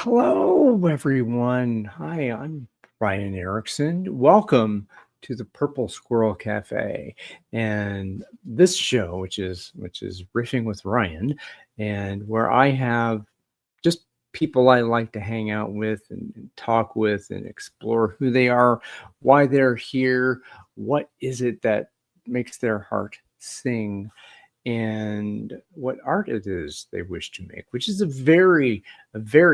Hello, everyone. Hi, I'm Ryan Erickson. Welcome to the Purple Squirrel Café, and this show, which is Riffing with Ryan, and where I have just people I like to hang out with and talk with and explore who they are, why they're here, what is it that makes their heart sing, and what art it is they wish to make, which is a very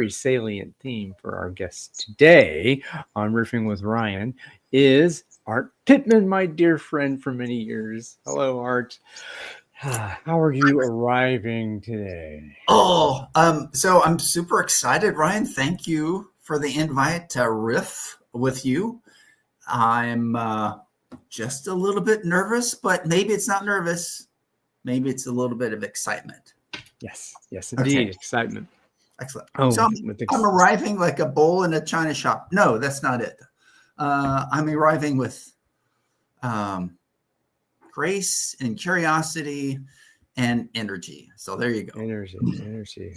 salient theme for our guest today on Riffing with Ryan, is Art Pittman, my dear friend for many years. Hello, Art. How are you arriving today? So I'm super excited, Ryan. Thank you for the invite to riff with you. I'm just a little bit nervous, but maybe it's not nervous. Maybe it's a little bit of excitement. Yes, Okay, indeed, excitement. excellent. Oh, So I'm arriving like a bull in a china shop. No, that's not it. I'm arriving with grace and curiosity and energy. So there you go. energy.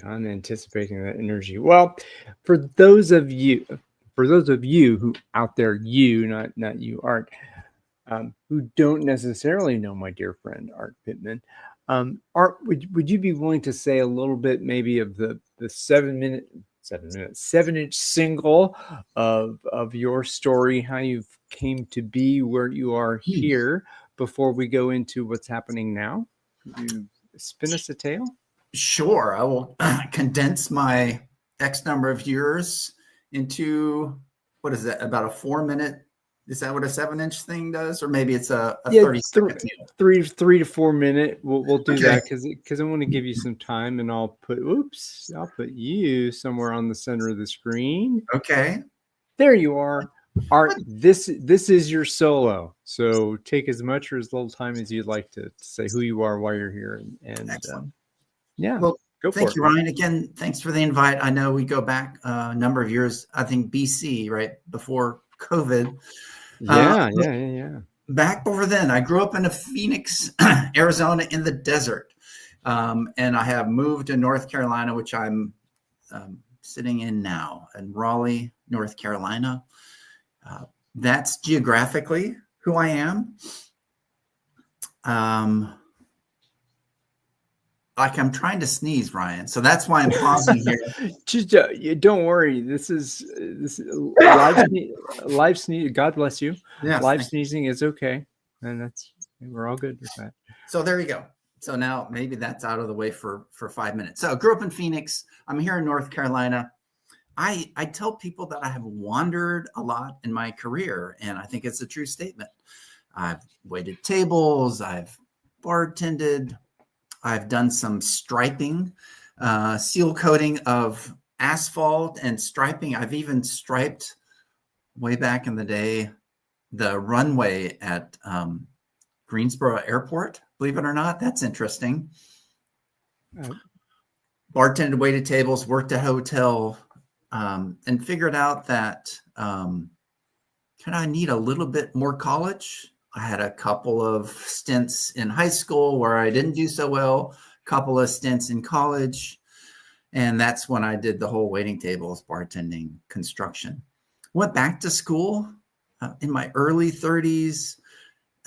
I'm anticipating that energy. Well, for those of you, who out there, not you, Art, who don't necessarily know my dear friend Art Pittman. Art, would you be willing to say a little bit maybe of the 7-inch single of your story, how you came to be where you are here, before we go into what's happening now? Could you spin us a tale? Sure, I will condense my X number of years into, what is that, about a 4 minute? Is that what a 7-inch thing does? Or maybe it's a 30-second deal. Three to 4 minute. We'll do Okay. that because I want to give you some time, and I'll put you somewhere on the center of the screen. Okay. There you are. Art, this is your solo, so take as much or as little time as you'd like to say who you are, why you're here, and Excellent. yeah, Well, go for thank it. you, Ryan. Again, thanks for the invite. I know we go back a number of years, I think BC, right before COVID. Yeah. Back before then, I grew up in Phoenix, Arizona, in the desert. And I have moved to North Carolina, which I'm sitting in now, in Raleigh, North Carolina. That's geographically who I am. Like I'm trying to sneeze, Ryan. So that's why I'm pausing here. Just don't worry. This is live sneeze. God bless you. Yeah, live sneezing is okay, and we're all good with that. So there you go. So now maybe that's out of the way for 5 minutes. So I grew up in Phoenix. I'm here in North Carolina. I tell people that I have wandered a lot in my career, and I think it's a true statement. I've waited tables. I've bartended. I've done some striping, seal coating of asphalt and striping. I've even striped, way back in the day, the runway at Greensboro Airport. Believe it or not, that's interesting. Bartended, waited tables, worked a hotel, and figured out that I need a little bit more college. I had a couple of stints in high school where I didn't do so well, a couple of stints in college. And that's when I did the whole waiting tables, bartending, construction. Went back to school in my early 30s,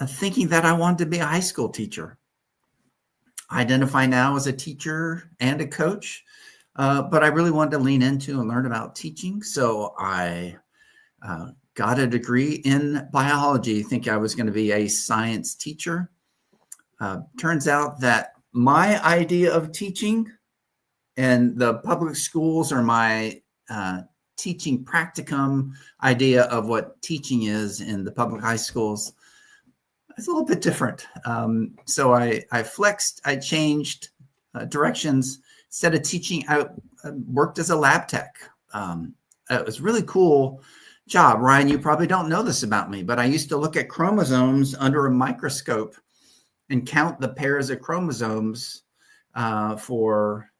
thinking that I wanted to be a high school teacher. I identify now as a teacher and a coach, but I really wanted to lean into and learn about teaching. So I got a degree in biology, think I was going to be a science teacher. Turns out that my idea of teaching and the public schools are my teaching practicum idea of what teaching is in the public high schools. It's a little bit different. So I flexed, I changed directions. Instead of teaching, I worked as a lab tech. It was really cool job. Ryan, you probably don't know this about me, but I used to look at chromosomes under a microscope and count the pairs of chromosomes for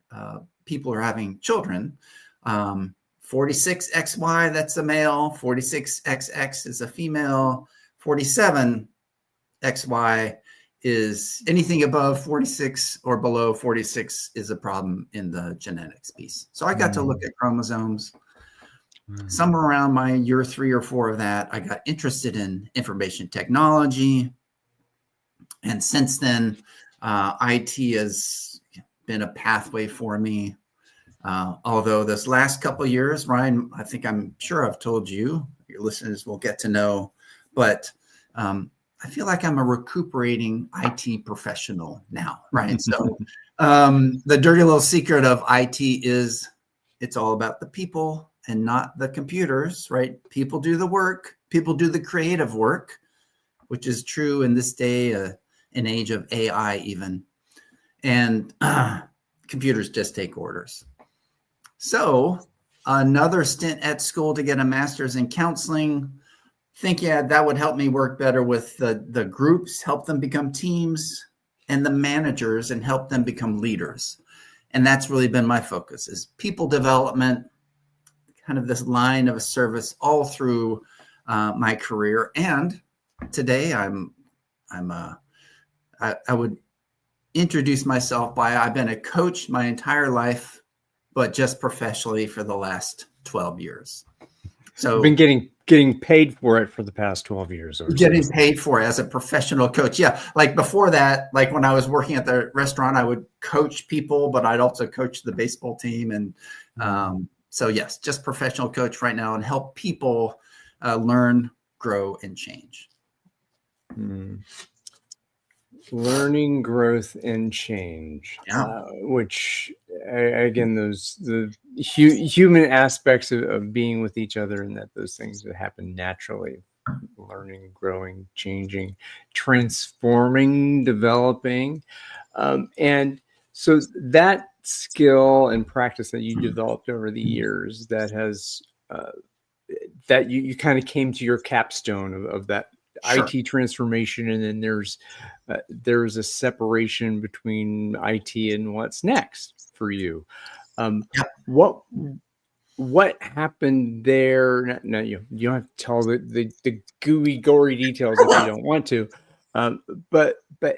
people who are having children. 46XY, that's a male. 46XX is a female. 47XY is anything above 46 or below 46 is a problem in the genetics piece. So I got to look at chromosomes. Somewhere around my year 3 or 4 of that, I got interested in information technology. And since then, IT has been a pathway for me. Although this last couple of years, Ryan, I'm sure I've told you, your listeners will get to know, but I feel like I'm a recuperating IT professional now, right? So the dirty little secret of IT is it's all about the people and not the computers, right? People do the work, people do the creative work, which is true in this day, an age of AI even. And computers just take orders. So another stint at school to get a master's in counseling, thinking that would help me work better with the groups, help them become teams, and the managers, and help them become leaders. And that's really been my focus, is people development, kind of this line of service all through my career. And today I would introduce myself by I've been a coach my entire life, but just professionally for the last 12 years. So been getting paid for it for the past 12 years or getting so. paid for it as a professional coach. Yeah. Like before that, like when I was working at the restaurant, I would coach people, but I'd also coach the baseball team. And so yes, just professional coach right now and help people learn, grow, and change. Learning, growth, and change, which again, the human aspects of being with each other, and that those things that happen naturally, learning, growing, changing, transforming, developing, and so that skill and practice that you developed over the years, that has that you kind of came to your capstone of that IT transformation, and then there's a separation between IT and what's next for you. What happened there? No, you don't have to tell the gooey, gory details if you don't want to. But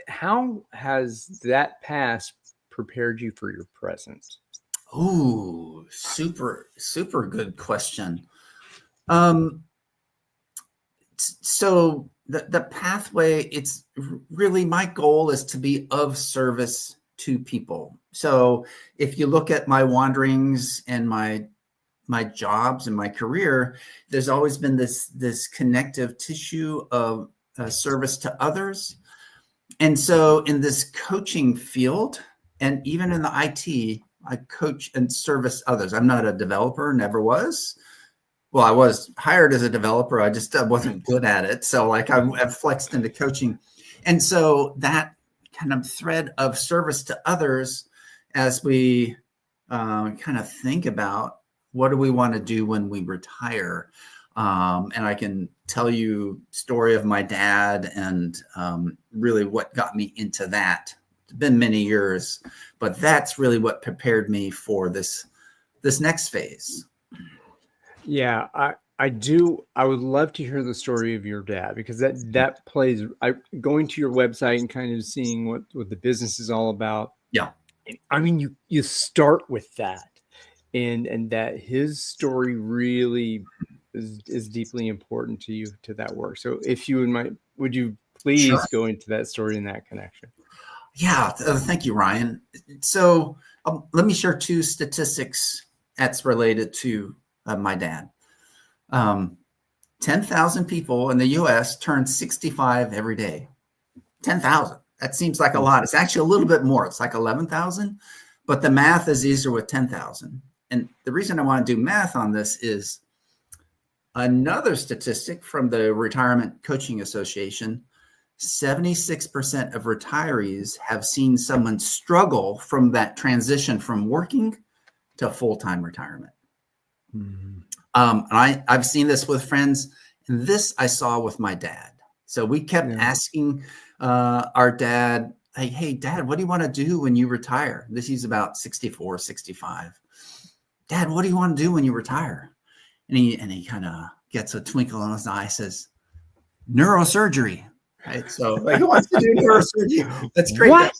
how has that past prepared you for your present? Ooh, super good question. So the pathway, it's really, my goal is to be of service to people. So if you look at my wanderings and my jobs and my career, there's always been this connective tissue of service to others. And so in this coaching field, and even in the IT, I coach and service others. I'm not a developer, never was. Well, I was hired as a developer. I just wasn't good at it. So like I've flexed into coaching. And so that kind of thread of service to others, as we kind of think about what do we want to do when we retire. And I can tell you story of my dad and really what got me into that. It's been many years, but that's really what prepared me for this next phase. Yeah, I do. I would love to hear the story of your dad, because that plays. Going to your website and kind of seeing what the business is all about. Yeah, I mean, you start with that, and that his story really is deeply important to you, to that work. So if you would you please go into that story and that connection? Yeah, thank you, Ryan. So let me share 2 statistics that's related to my dad. 10,000 people in the US turn 65 every day. 10,000. That seems like a lot. It's actually a little bit more. It's like 11,000, but the math is easier with 10,000. And the reason I want to do math on this is another statistic from the Retirement Coaching Association. 76% of retirees have seen someone struggle from that transition from working to full-time retirement. I've seen this with friends, and this I saw with my dad. So we kept asking our dad, hey, Dad, what do you want to do when you retire? He's about 64, 65. Dad, what do you want to do when you retire? And he kind of gets a twinkle in his eye, says, neurosurgery. Right. So like, who wants to do neurosurgery? That's great. What?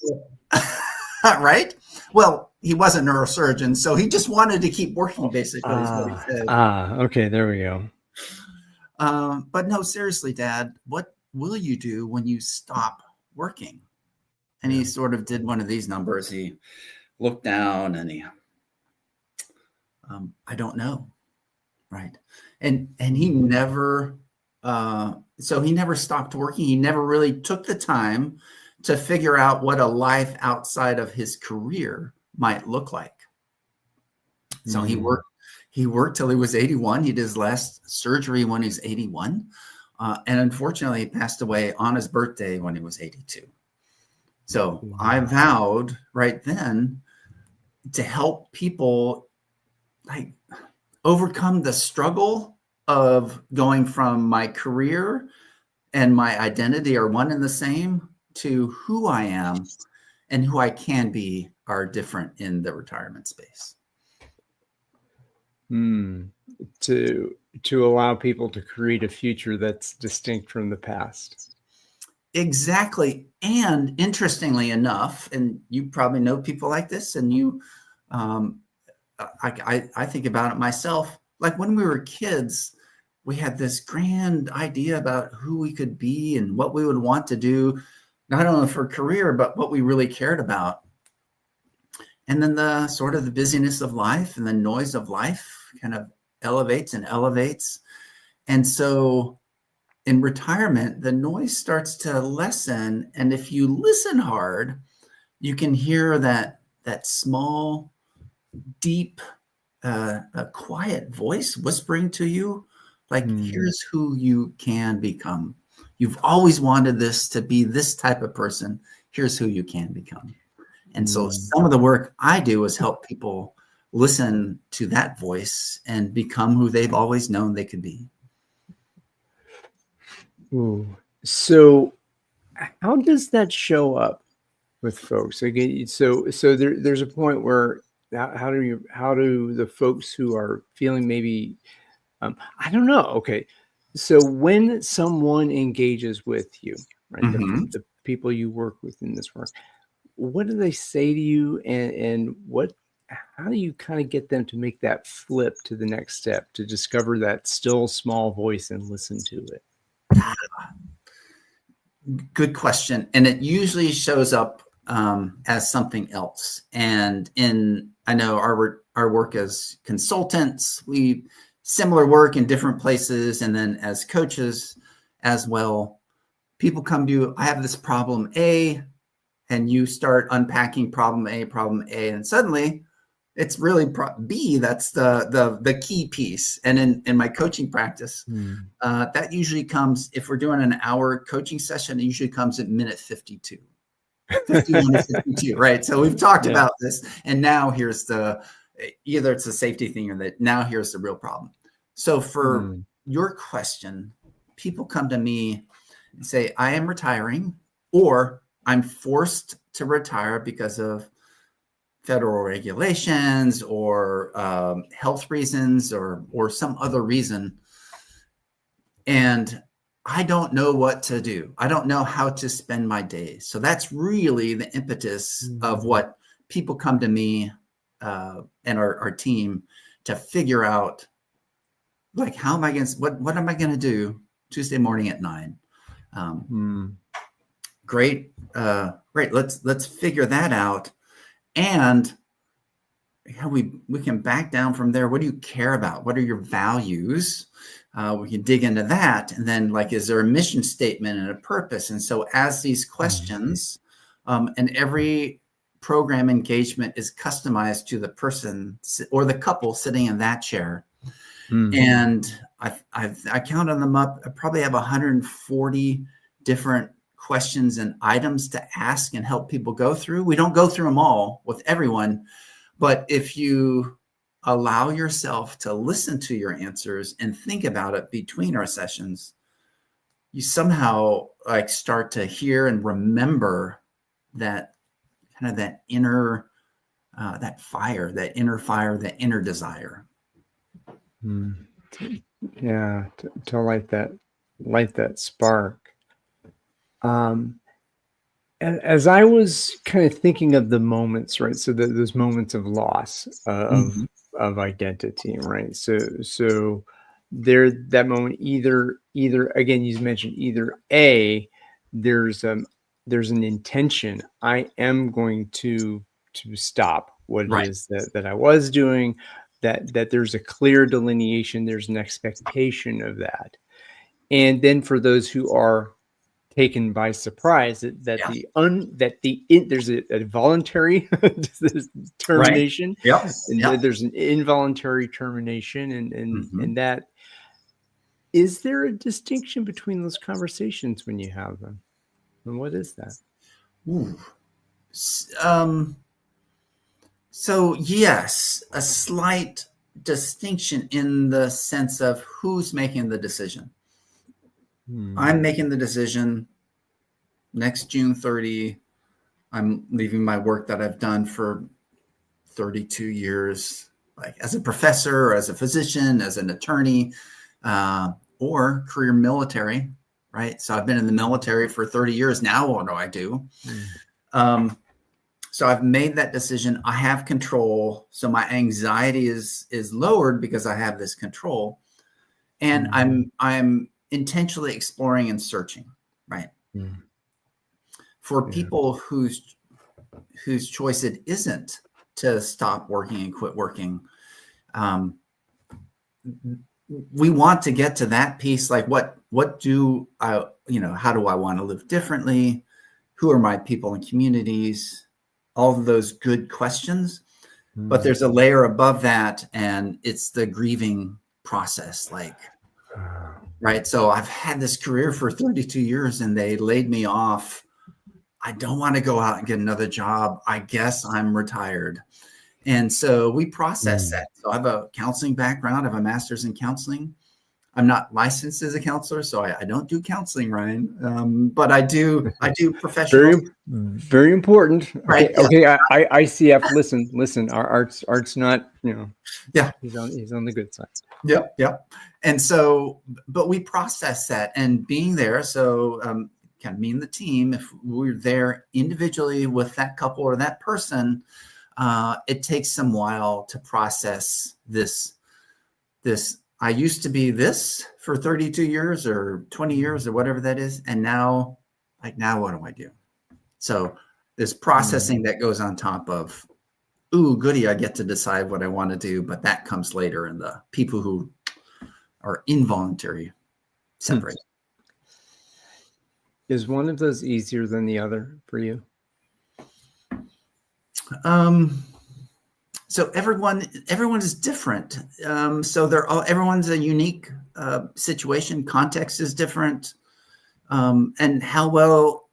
Right. Well, he was a neurosurgeon, so he just wanted to keep working, basically, is what he said. Okay, there we go. But no, seriously, Dad, what will you do when you stop working? And he sort of did one of these numbers. He looked down and I don't know. Right. And he never, so he never stopped working. He never really took the time to figure out what a life outside of his career might look like. So he worked till he was 81. He did his last surgery when he was 81. And unfortunately, he passed away on his birthday when he was 82. So I vowed right then to help people like overcome the struggle of going from my career and my identity are one and the same to who I am and who I can be are different in the retirement space. To allow people to create a future that's distinct from the past. Exactly. And interestingly enough, and you probably know people like this, and you, I think about it myself. Like when we were kids, we had this grand idea about who we could be and what we would want to do, not only for career, but what we really cared about. And then the sort of the busyness of life and the noise of life kind of elevates and elevates. And so in retirement, the noise starts to lessen. And if you listen hard, you can hear that small, deep, a quiet voice whispering to you, like, here's who you can become. You've always wanted this to be this type of person. Here's who you can become. And so some of the work I do is help people listen to that voice and become who they've always known they could be. Ooh. So how does that show up with folks? Again, so there's a point where how do the folks who are feeling maybe I don't know. Okay. So when someone engages with you, right, the people you work with in this work, what do they say to you, and how do you kind of get them to make that flip to the next step, to discover that still small voice and listen to it? Good question. And it usually shows up as something else. And I know our work as consultants, we similar work in different places. And then as coaches as well, people come to you, I have this problem A, and you start unpacking problem A, and suddenly it's really B. That's the key piece. And in my coaching practice, that usually comes, if we're doing an hour coaching session, it usually comes at minute 52, 51 to 52, right? So we've talked about this, and now here's either it's a safety thing or that now here's the real problem. So for your question, people come to me and say, I am retiring, or I'm forced to retire because of federal regulations or health reasons or some other reason. And I don't know what to do. I don't know how to spend my days. So that's really the impetus of what people come to me and our team to figure out, like, how am I going to, what am I going to do Tuesday morning at 9? Great. Let's figure that out. And we can back down from there. What do you care about? What are your values? We can dig into that. And then, like, is there a mission statement and a purpose? And so as these questions, and every program engagement is customized to the person or the couple sitting in that chair. And I counted them up. I probably have 140 different questions and items to ask and help people go through. We don't go through them all with everyone, but if you allow yourself to listen to your answers and think about it between our sessions, you somehow like start to hear and remember that kind of that inner, that inner desire. Yeah, to light that spark. Um, as I was kind of thinking of the moments, right? So those moments of loss Mhm. of identity, right? So there that moment either again you mentioned either a there's there's an intention. I am going to stop what it Right. is that I was doing. That there's a clear delineation. There's an expectation of that. And then for those who are taken by surprise that Yeah. there's a voluntary Right. termination, Yep. and Yep. there's an involuntary termination, Mhm. and that is there a distinction between those conversations when you have them, and what is that? Ooh. S- Um, so yes, a slight distinction in the sense of who's making the decision. I'm Hmm. making the decision next June 30. I'm leaving my work that I've done for 32 years, like as a professor, or as a physician, as an attorney, uh, or career military, right? So I've been in the military for 30 years now. What do I do? Hmm. Um, so I've made that decision. I have control. So my anxiety is lowered because I have this control. And Hmm. I'm intentionally exploring and searching, right? Hmm. For Yeah. people whose choice it isn't to stop working and quit working, um, we want to get to that piece. Like, what do I, how do I want to live differently? Who are my people and communities? All of those good questions. But Hmm. there's a layer above that, and it's the grieving process. Like, Ah. right. So I've had this career for 32 years and they laid me off. I don't want to go out and get another job. I guess I'm retired. And so we process Hmm. that. So I have a counseling background. I have a master's in counseling. I'm not licensed as a counselor, so I don't do counseling, Ryan. But I do professional, Very important. right? Okay, Yeah, okay. ICF. Listen. Our art's not. yeah, He's on the good side. yep, yep. And so, but we process that and being there. So, kind of me and the team, if we're there individually with that couple or that person, it takes some while to process this. I used to be this for 32 years or 20 years or whatever that is, and now, like, now what do I do? So there's Hmm. processing that goes on top of, ooh, goody, I get to decide what I want to do, but that comes later in the people who are involuntary Hmm. separate. Is one of those easier than the other for you? Um, so everyone is different. So everyone's a unique situation. Context is different, and how well.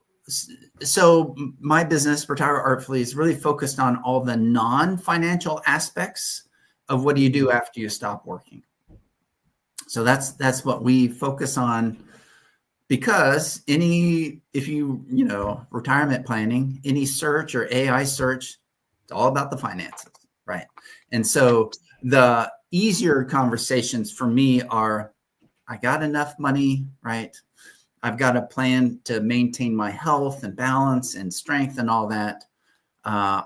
So my business, Retire Artfully, is really focused on all the non-financial aspects of what do you do after you stop working. So that's what we focus on, because if retirement planning, any search or AI search, it's all about the finances, right? And so the easier conversations for me are, I got enough money, right? I've got a plan to maintain my health and balance and strength and all that. I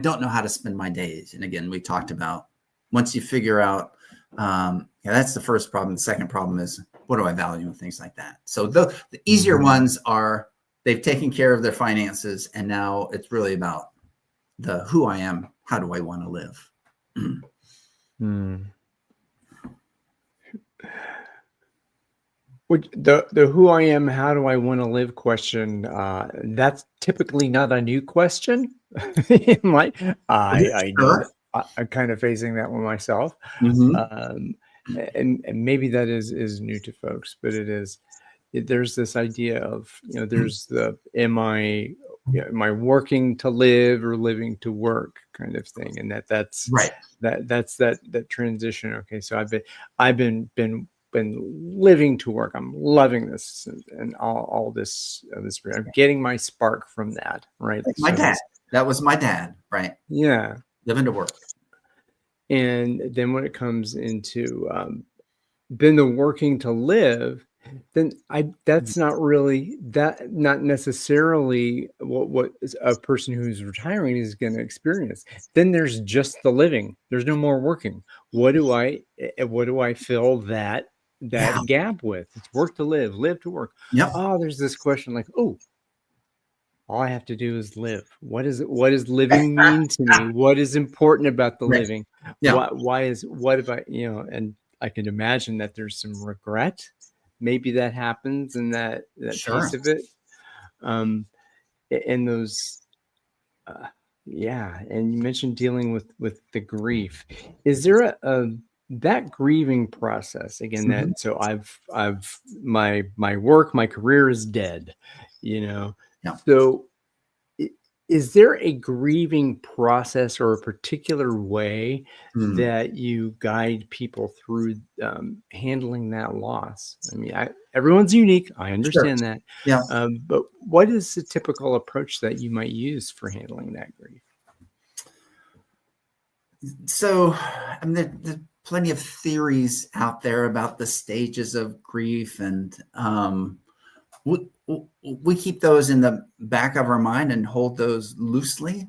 don't know how to spend my days. And again, we talked about, once you figure out, that's the first problem. The second problem is, what do I value and things like that. So the easier Hmm. ones are, they've taken care of their finances, and now it's really about the who I am. How do I want to live? Hmm. Which the who I am, how do I want to live question? That's typically not a new question. Like I know that Sure. I'm kind of facing that one myself, Mm-hmm. um, and maybe that is new to folks, but there's this idea of there's the am I working to live or living to work kind of thing, and Right. that's that transition. Okay, so I've been living to work. I'm loving this and all this. I'm getting my spark from that, right? Like my So dad. this, That was my dad, right? yeah. Living to work. And then when it comes into then the working to live, then that's not really not necessarily what a person who's retiring is going to experience. Then there's just the living. There's no more working. What do I fill Yeah. that gap with? It's work to live to work. Yep. Oh, there's this question like, oh, all I have to do is live. What does living mean to me? What is important about the Right. living? Yeah. What if I, and I can imagine that there's some regret. Maybe that happens in that Sure. piece of it. Um, and those, yeah. And you mentioned dealing with the grief. Is there a that grieving process again? Mhm. So I've my work, my career is dead. Yeah. So is there a grieving process or a particular way Mm. that you guide people through handling that loss? I mean, everyone's unique. I Sure. understand that. Yeah. But what is the typical approach that you might use for handling that grief? So, I mean, there's plenty of theories out there about the stages of grief, and we keep those in the back of our mind and hold those loosely.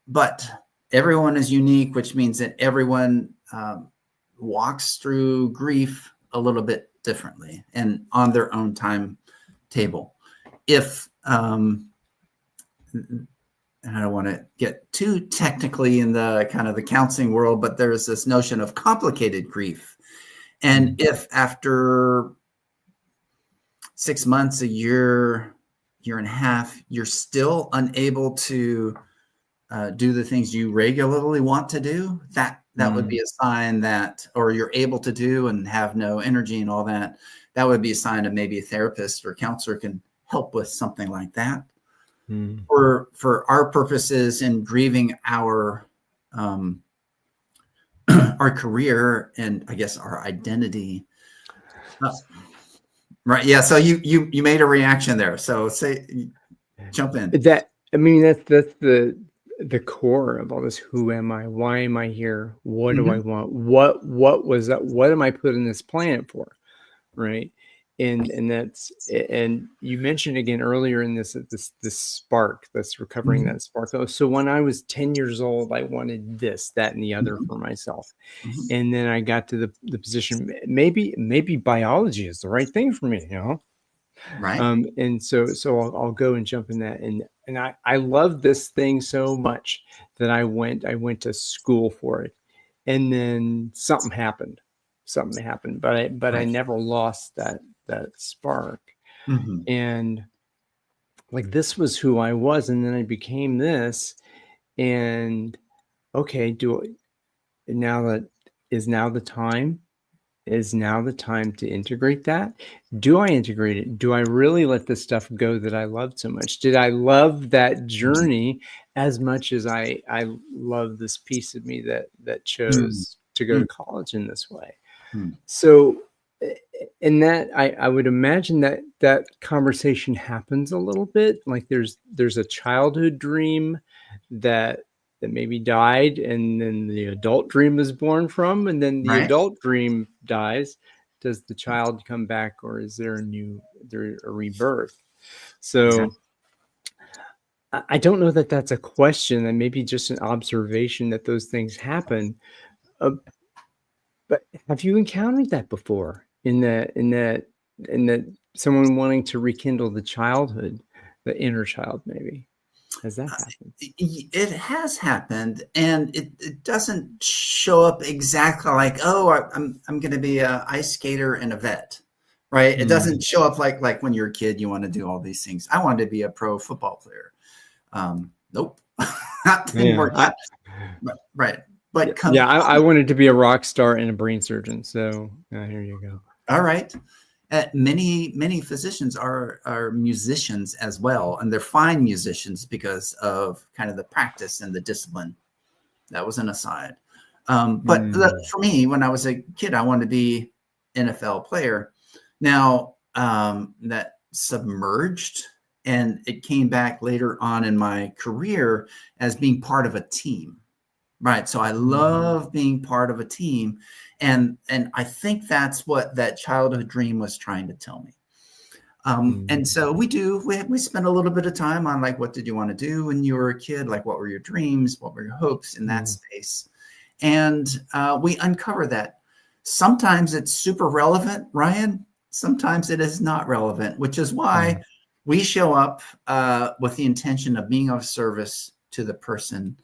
But everyone is unique, which means that everyone walks through grief a little bit differently and on their own timetable. If and I don't want to get too technically in the kind of the counseling world, but there's this notion of complicated grief. And if after 6 months, a year, year and a half, you're still unable to do the things you regularly want to do, that would be a sign that, or you're able to do and have no energy and all that, that would be a sign of maybe a therapist or counselor can help with something like that. For our purposes in grieving our our career and I guess our identity. Right. Yeah. So you made a reaction there. So jump in. That I mean, that's the core of all this. Who am I? Why am I here? What do I Mhm. want? What was that? What am I put in this planet for? Right. And that's and you mentioned again earlier in this spark that's recovering Mhm. that spark. Oh, so when I was 10 years old, I wanted this, that, and the other Mhm. for myself. Mhm. And then I got to the position, maybe biology is the right thing for me, Right. and so I'll go and jump in that, and I love this thing so much that I went to school for it, and then something happened, but I Right. never lost that spark, Mhm. and like this was who I was, and then I became this, and okay, now that is now the time is now the time to integrate that? Do I integrate it? Do I really let this stuff go that I loved so much? Did I love that journey as much as I love this piece of me that Mm. chose to go Mm. to college in this way? Mm. So in that I would imagine that conversation happens a little bit. Like there's a childhood dream that maybe died, and then the adult dream is born from, and then the Right. adult dream dies. Does the child come back, or is there a rebirth? So Exactly. I don't know that that's a question, and maybe just an observation that those things happen. Uh, but have you encountered that before in that someone wanting to rekindle the childhood, the inner child maybe? Has that happened? It has happened, and it doesn't show up exactly like, oh, I'm going to be a ice skater and a vet, right? It doesn't show up like when you're a kid, you want to do all these things. I wanted to be a pro football player. Nope, that didn't Yeah, work out. Right, but come, yeah, I wanted to be a rock star and a brain surgeon, so, here you go. all right. Many physicians are musicians as well, and they're fine musicians because of kind of the practice and the discipline. That was an aside. But for me, when I was a kid, I wanted to be NFL player. Now that submerged, and it came back later on in my career as being part of a team. Right. So I love being part of a team. And I think that's what that childhood dream was trying to tell me. And so we spend a little bit of time on like, what did you want to do when you were a kid? Like, what were your dreams? What were your hopes in that space? And we uncover that. Sometimes it's super relevant, Ryan. Sometimes it is not relevant, which is why we show up with the intention of being of service to the person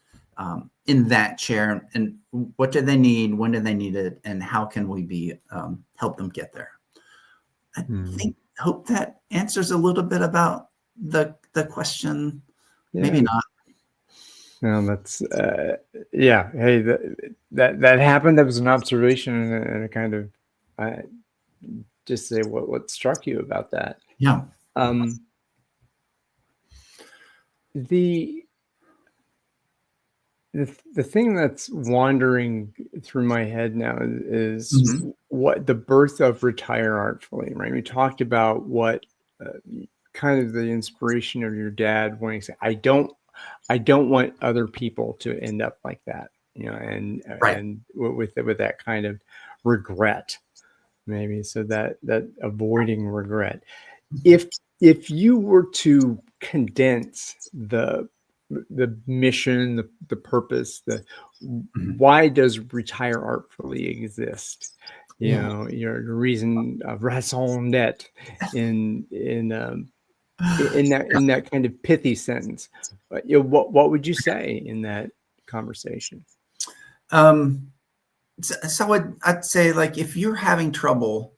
in that chair, and what do they need, when do they need it, and how can we be help them get there. I hope that answers a little bit about the question. Maybe not. No, that's yeah. Hey, that happened. That was an observation, and a kind of just say what struck you about that. Yeah. The thing that's wandering through my head now is what the birth of Retire Artfully, right? We talked about what kind of the inspiration of your dad wanting to say, I don't want other people to end up like that, and with that kind of regret, maybe. So that avoiding regret. If you were to condense the mission, the purpose, why does Retire Artfully exist? Your reason of raison d'etre in that kind of pithy sentence. What would you say in that conversation? So I'd say, like, if you're having trouble,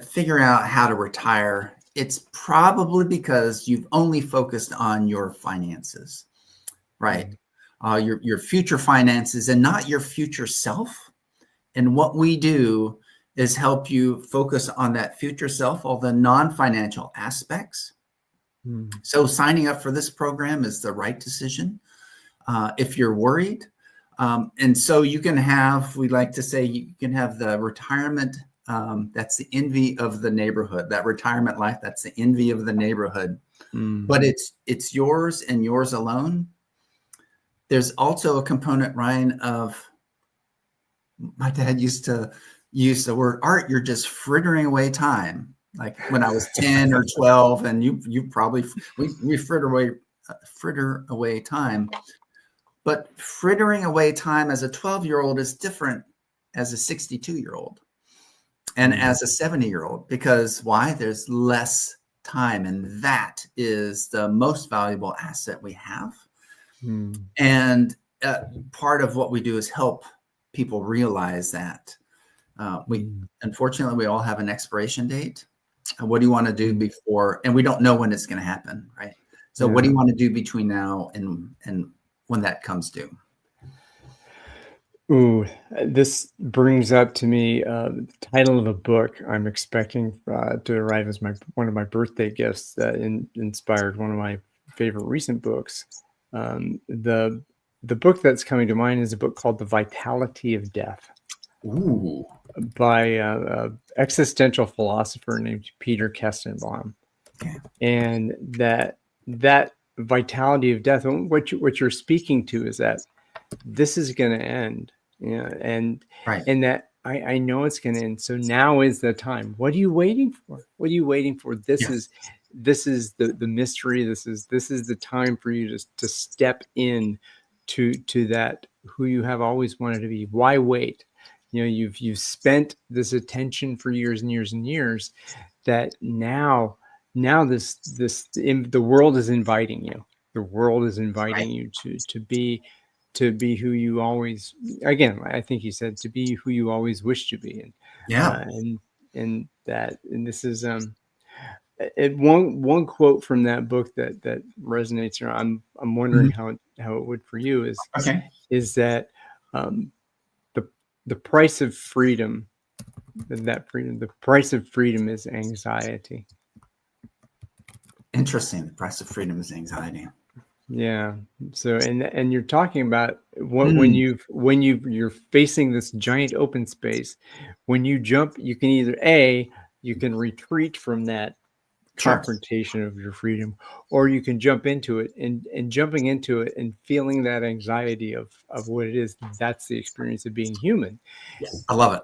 figuring out how to retire, it's probably because you've only focused on your finances, right? Your future finances and not your future self. And what we do is help you focus on that future self, all the non-financial aspects. So signing up for this program is the right decision. If you're worried, and so you can have, we like to say, you can have the retirement. That's the envy of the neighborhood, that retirement life. That's the envy of the neighborhood, but it's yours and yours alone. There's also a component, Ryan, of, my dad used to use the word, Art, you're just frittering away time. Like when I was 10 or 12, and you probably, we fritter away time. But frittering away time as a 12-year-old is different as a 62-year-old and as a 70-year-old, because why? There's less time, and that is the most valuable asset we have. And part of what we do is help people realize that unfortunately, we all have an expiration date. And what do you want to do before? And we don't know when it's going to happen, right? So what do you want to do between now and when that comes due? Ooh, this brings up to me the title of a book I'm expecting to arrive as one of my birthday gifts that inspired one of my favorite recent books. The book that's coming to mind is a book called The Vitality of Death. Ooh. By an existential philosopher named Peter Kestenbaum. And that vitality of death, what you're speaking to is that this is going to end, and that I know it's going to end. So now is the time. What are you waiting for? What are you waiting for? This is the mystery. This is the time for you to step in to that who you have always wanted to be. Why wait? You've spent this attention for years and years and years, that now the world is inviting you. The world is inviting you to be who you always, again, I think you said, to be who you always wish to be. And this is one quote from that book that resonates. I'm wondering how it would for you is that the price of freedom, the price of freedom is anxiety. Interesting. The price of freedom is anxiety. Yeah. So, and you're talking about when you're facing this giant open space, when you jump, you can either you can retreat from that Sure. confrontation of your freedom, or you can jump into it, and jumping into it and feeling that anxiety of what it is. That's the experience of being human. Yeah, I love it.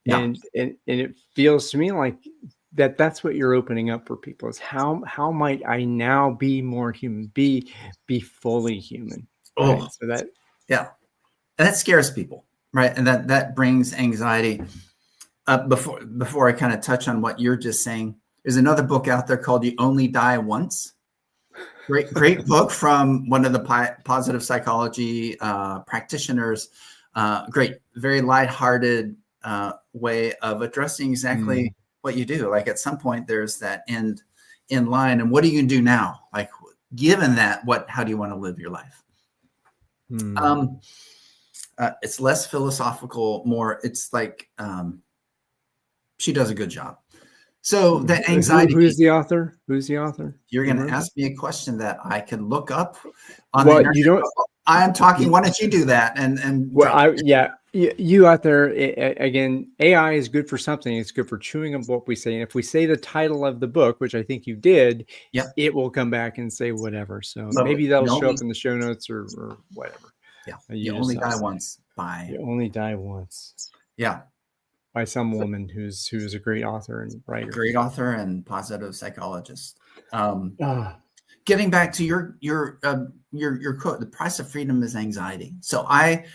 Yeah. And it feels to me like that's what you're opening up for people, is how might I now be more human, be fully human. Right? Oh, So that, yeah. And that scares people, right? And that brings anxiety. Before I kind of touch on what you're just saying, there's another book out there called You Only Die Once. Great book from one of the positive psychology practitioners. Great, very lighthearted way of addressing exactly what you do. Like at some point, there's that end in line, and what are you going to do now? Like, given that, how do you want to live your life? It's less philosophical, more. It's like she does a good job. So the anxiety. Who's the author? Who's the author? You're going to ask me a question that I can look up on well, the internet. You don't. I'm talking. Why don't you do that? And well, you out there, again, AI is good for something. It's good for chewing up what we say. And if we say the title of the book, which I think you did, it will come back and say whatever. So maybe that'll show up in the show notes or whatever. Yeah. You Only Die Once by. You Only Die Once. Yeah. By some woman who's a great author and writer. Great author and positive psychologist. Getting back to your quote, the price of freedom is anxiety. So I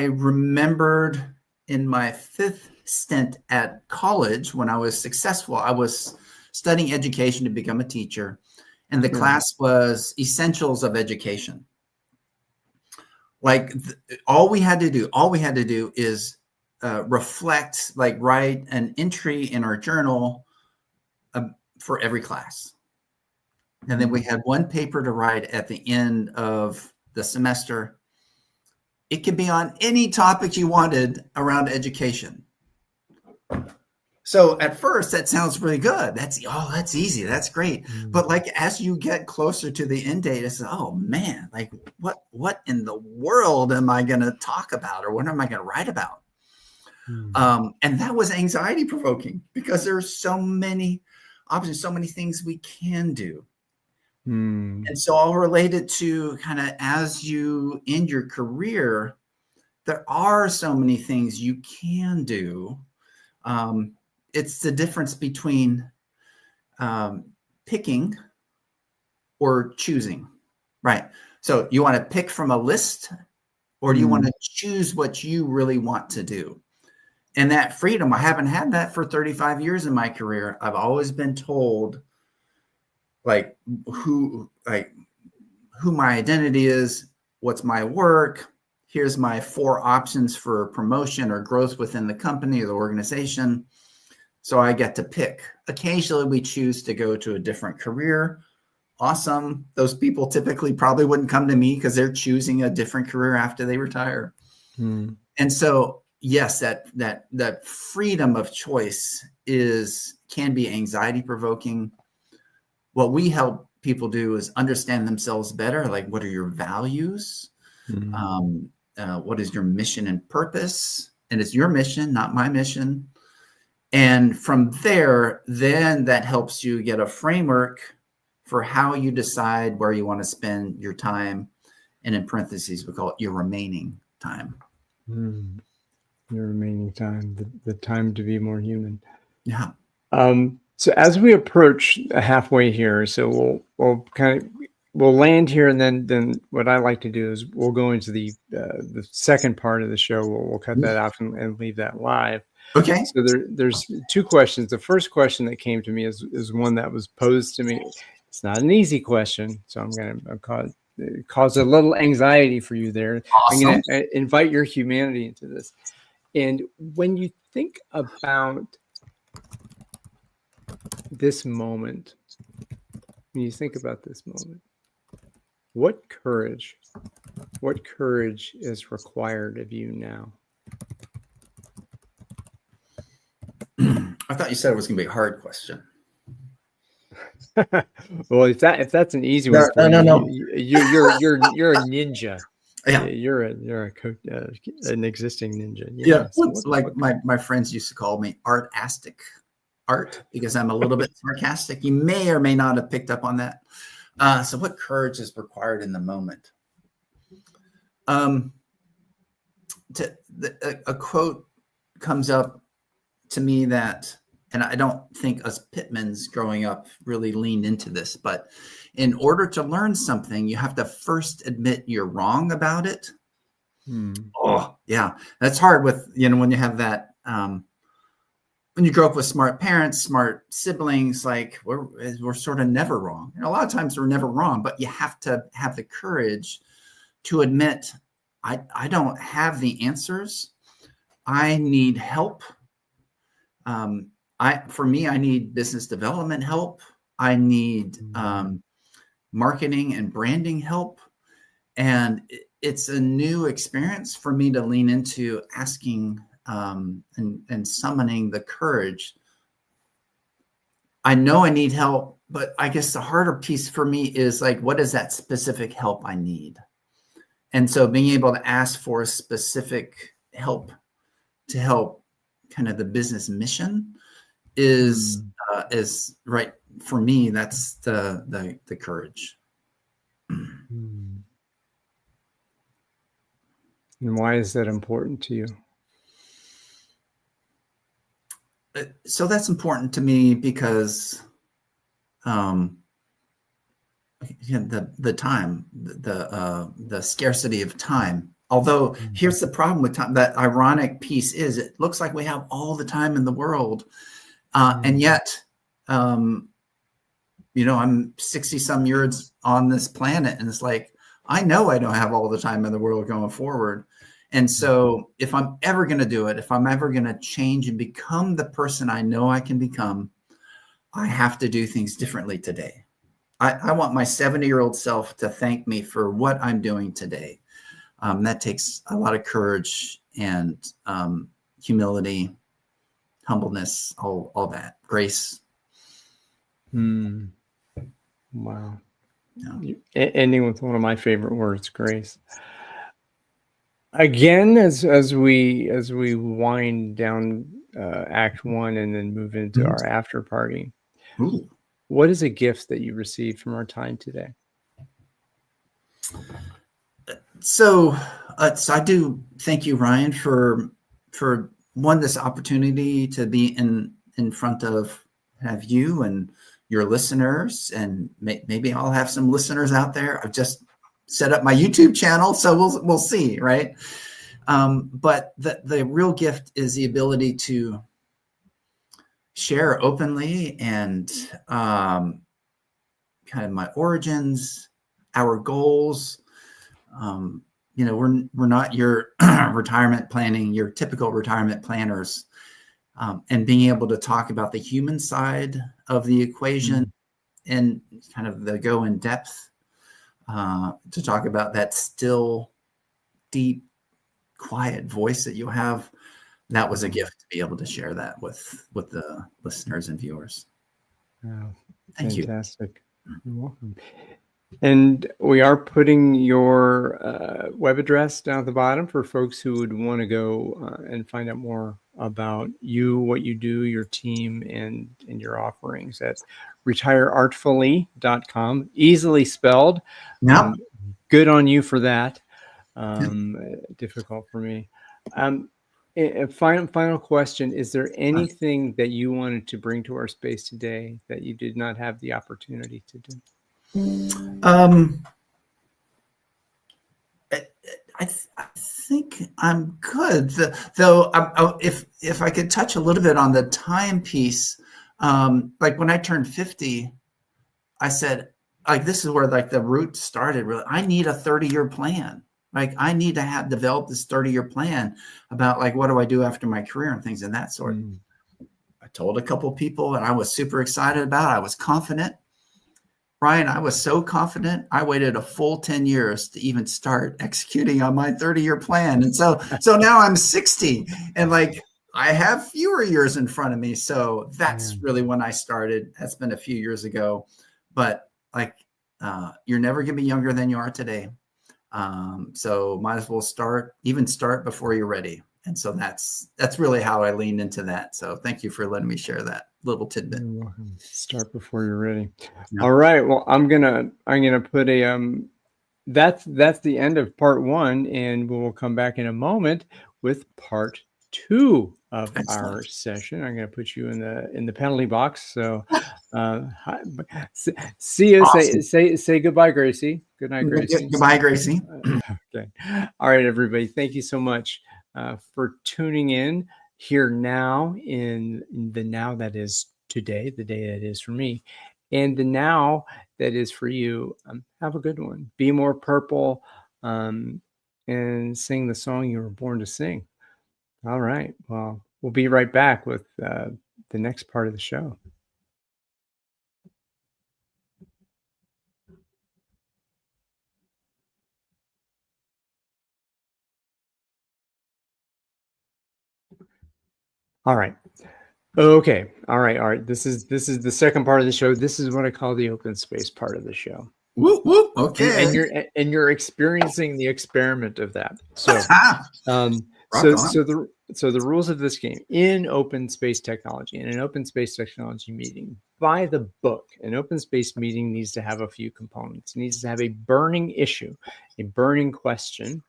remembered in my 5th stint at college, when I was successful, I was studying education to become a teacher, and the class was Essentials of Education. Like all we had to do is reflect, like write an entry in our journal for every class. And then we had one paper to write at the end of the semester. It could be on any topic you wanted around education. So at first that sounds really good. That's easy. That's great. But like, as you get closer to the end date, it's, oh man, like what in the world am I going to talk about, or what am I going to write about? And that was anxiety provoking, because there's so many options, so many things we can do. And so I'll relate it to kind of, as you end your career, there are so many things you can do. It's the difference between picking or choosing, right? So you want to pick from a list, or do you want to choose what you really want to do? And that freedom, I haven't had that for 35 years in my career. I've always been told who my identity is, what's my work, here's my 4 options for promotion or growth within the company or the organization. So I get to pick. Occasionally we choose to go to a different career. Awesome. Those people typically probably wouldn't come to me because they're choosing a different career after they retire. And so, yes, that freedom of choice can be anxiety provoking. What we help people do is understand themselves better. Like, what are your values? What is your mission and purpose? And it's your mission, not my mission. And from there, then that helps you get a framework for how you decide where you want to spend your time. And in parentheses, we call it your remaining time. Your remaining time, the time to be more human. Yeah. So as we approach halfway here, so we'll land here, and then what I like to do is we'll go into the second part of the show. We'll cut that out and leave that live. Okay. So there's 2 questions. The first question that came to me is one that was posed to me. It's not an easy question, so I'm going to cause a little anxiety for you there. Awesome. I'm going to invite your humanity into this. And when you think about this moment, what courage is required of you now? I thought you said it was going to be a hard question. Well, if that's an easy one, no. You're a ninja. Yeah, you're an existing ninja. Yeah. Like my friends used to call me artastic. Art, because I'm a little bit sarcastic. You may or may not have picked up on that. So what courage is required in the moment? A quote comes up to me that, and I don't think us Pittmans growing up really leaned into this, but in order to learn something, you have to first admit you're wrong about it. Oh, yeah. That's hard with, when you have that, when you grow up with smart parents, smart siblings, like we're sort of never wrong. A lot of times we're never wrong, but you have to have the courage to admit, I don't have the answers. I need help. For me, I need business development help. I need marketing and branding help. And it's a new experience for me to lean into asking and summoning the courage. I know I need help, but I guess the harder piece for me is like, what is that specific help I need? And so being able to ask for specific help to help kind of the business mission is right for me. That's the courage. And why is that important to you? So that's important to me because the time, the scarcity of time. Although here's the problem with time, that ironic piece is it looks like we have all the time in the world. And yet, I'm 60 some years on this planet, and it's like, I know I don't have all the time in the world going forward. And so if I'm ever going to do it, if I'm ever going to change and become the person I know I can become, I have to do things differently today. I want my 70-year-old self to thank me for what I'm doing today. That takes a lot of courage and humility, humbleness, all that, grace. Wow. Yeah. Ending with one of my favorite words, grace. Again, as we wind down Act 1 and then move into our after party, what is a gift that you received from our time today? So I do thank you, Ryan, for this opportunity to be in front of you and your listeners, and maybe I'll have some listeners out there. I've just set up my YouTube channel, so we'll see, right? But the real gift is the ability to share openly and kind of my origins, our goals. We're not your retirement planning, your typical retirement planners, and being able to talk about the human side of the equation and kind of the go in depth to talk about that still, deep, quiet voice that you have. That was a gift to be able to share that with the listeners and viewers. Wow, Thank you. Fantastic. You're welcome. And we are putting your web address down at the bottom for folks who would want to go and find out more about you, what you do, your team, and your offerings at retireartfully.com. Easily spelled. Yep. Good on you for that. Difficult for me. A final question. Is there anything that you wanted to bring to our space today that you did not have the opportunity to do? I think I'm good. Though, if I could touch a little bit on the time piece, like when I turned 50, I said, like, this is where like the root started. Really, I need a 30-year plan. Like, I need to have developed this 30-year plan about like, what do I do after my career and things of that sort. I told a couple of people, and I was super excited about it. I was confident. Ryan, I was so confident. I waited a full 10 years to even start executing on my 30-year plan. And so now I'm 60 and like I have fewer years in front of me. So that's really when I started. That's been a few years ago, but like you're never going to be younger than you are today. So might as well start before you're ready. And so that's really how I leaned into that. So thank you for letting me share that little tidbit. You're welcome. Start before you're ready. Yeah. All right. Well, I'm gonna put a that's the end of part 1, and we'll come back in a moment with part 2 of our session. I'm going to put you in the penalty box. So, see you. Awesome. Say goodbye, Gracie. Good night, Gracie. Goodbye, Gracie. Okay. All right, everybody. Thank you so much for tuning in here now in the now that is today, the day that is for me, and the now that is for you. Have a good one. Be more purple, and sing the song you were born to sing. All right. Well, we'll be right back with the next part of the show. All right. Okay. All right. This is the second part of the show. This is what I call the open space part of the show. Whoop, whoop. Okay. And you're experiencing the experiment of that. So, so the rules of this game in open space technology, in an open space technology meeting, by the book, an open space meeting needs to have a few components. It needs to have a burning issue, a burning question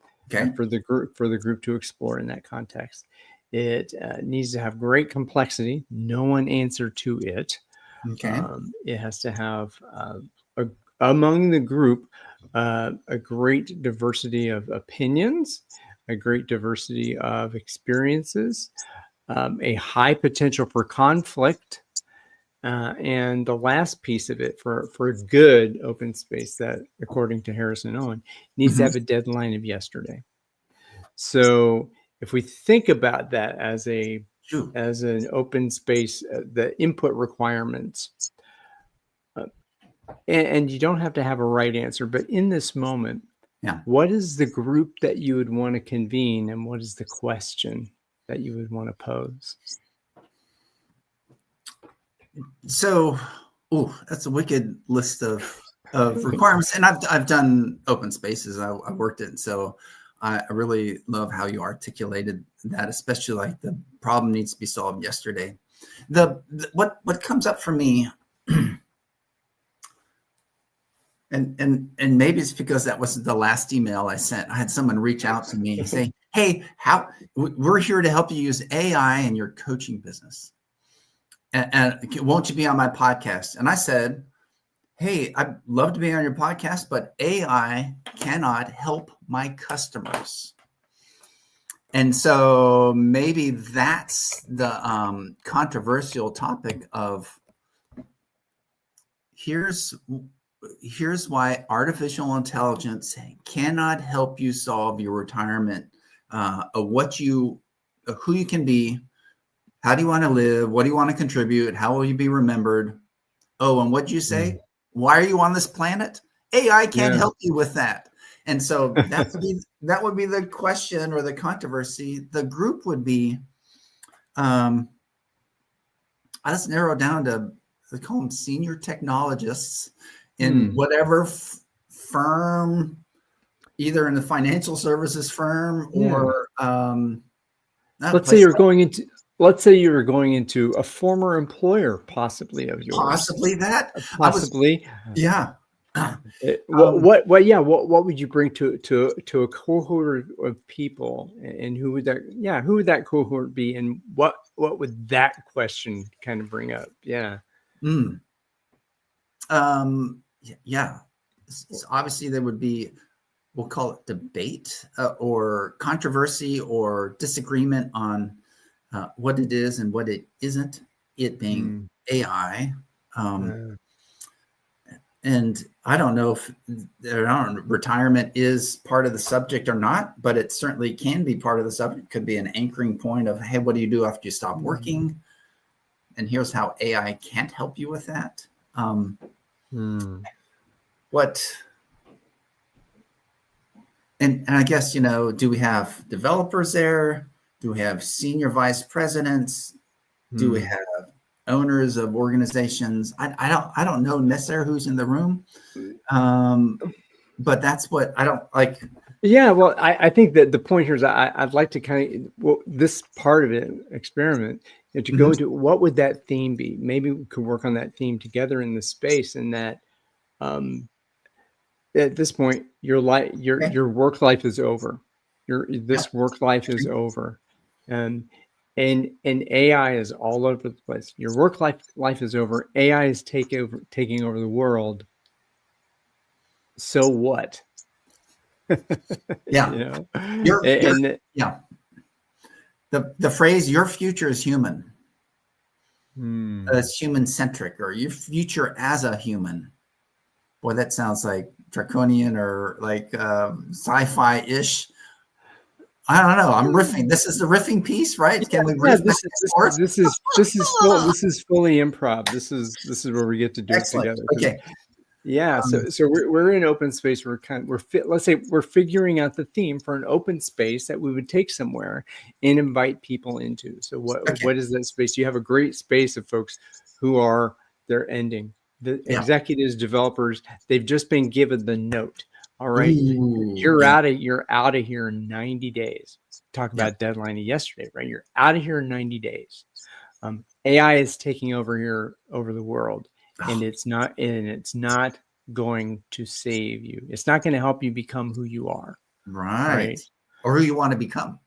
for the group to explore in that context. It needs to have great complexity, no one answer to it. Okay. It has to have among the group a great diversity of opinions, a great diversity of experiences, a high potential for conflict, and the last piece of it for a good open space that, according to Harrison Owen, needs to have a deadline of yesterday. So if we think about that as an open space, the input requirements, and you don't have to have a right answer, but in this moment, what is the group that you would want to convene, and what is the question that you would want to pose? So, that's a wicked list of requirements, and I've done open spaces. I worked it, so I really love how you articulated that, especially like the problem needs to be solved yesterday. What comes up for me, and maybe it's because that was the last email I sent. I had someone reach out to me and say, "Hey, we're here to help you use AI in your coaching business, and won't you be on my podcast?" And I said, "Hey, I'd love to be on your podcast, but AI cannot help my customers." And so maybe that's the controversial topic of here's why artificial intelligence cannot help you solve your retirement of who you can be, how do you want to live, what do you want to contribute, how will you be remembered? Oh, and what'd you say? Why are you on this planet? AI can't help you with that. And so that would be the question or the controversy. The group would be, I just narrow down to, they call them senior technologists in whatever firm, either in the financial services firm or let's say you're going into a former employer, possibly of yours. Possibly that. What would you bring to a cohort of people, and who would that cohort be, and what would that question kind of bring up? So obviously there would be, we'll call it debate or controversy or disagreement on what it is and what it isn't, it being AI. And I don't know if retirement is part of the subject or not, but it certainly can be part of the subject. It could be an anchoring point of, hey, what do you do after you stop working? And here's how AI can't help you with that. And I guess, do we have developers there? Do we have senior vice presidents? Do we have owners of organizations? I don't know necessarily who's in the room. But that's what I don't like. Yeah, well, I think that the point here is I'd like to kind of, well, this part of it, experiment, to go Mhm. into what would that theme be? Maybe we could work on that theme together in the space, and that um, at this point, your life, Okay. your work life is over. Yeah. This work life is over, and and AI is all over the place. Your work life is over. AI is taking over the world. So what? Yeah. You know, Your and yeah. The phrase "your future is human," hmm. it's human centric, or your future as a human. Boy, that sounds like draconian or like sci-fi ish. I don't know. I'm riffing. This is the riffing piece, right? Can we Yeah, riff back and forth? this is fully improv. This is where we get to do it Excellent. together. 'Cause Okay. yeah, so we're in open space. Let's say we're figuring out the theme for an open space that we would take somewhere and invite people into. So Okay. what is that space? You have a great space of folks who are they're ending. The Yeah. executives, developers, they've just been given the note. All right, Ooh. Yeah. you're out of here in 90 days. Talk Yeah. about deadline yesterday, right? You're out of here in 90 days. AI is taking over the world, Oh, and it's not going to save you. It's not going to help you become who you are, right. right? Or who you want to become.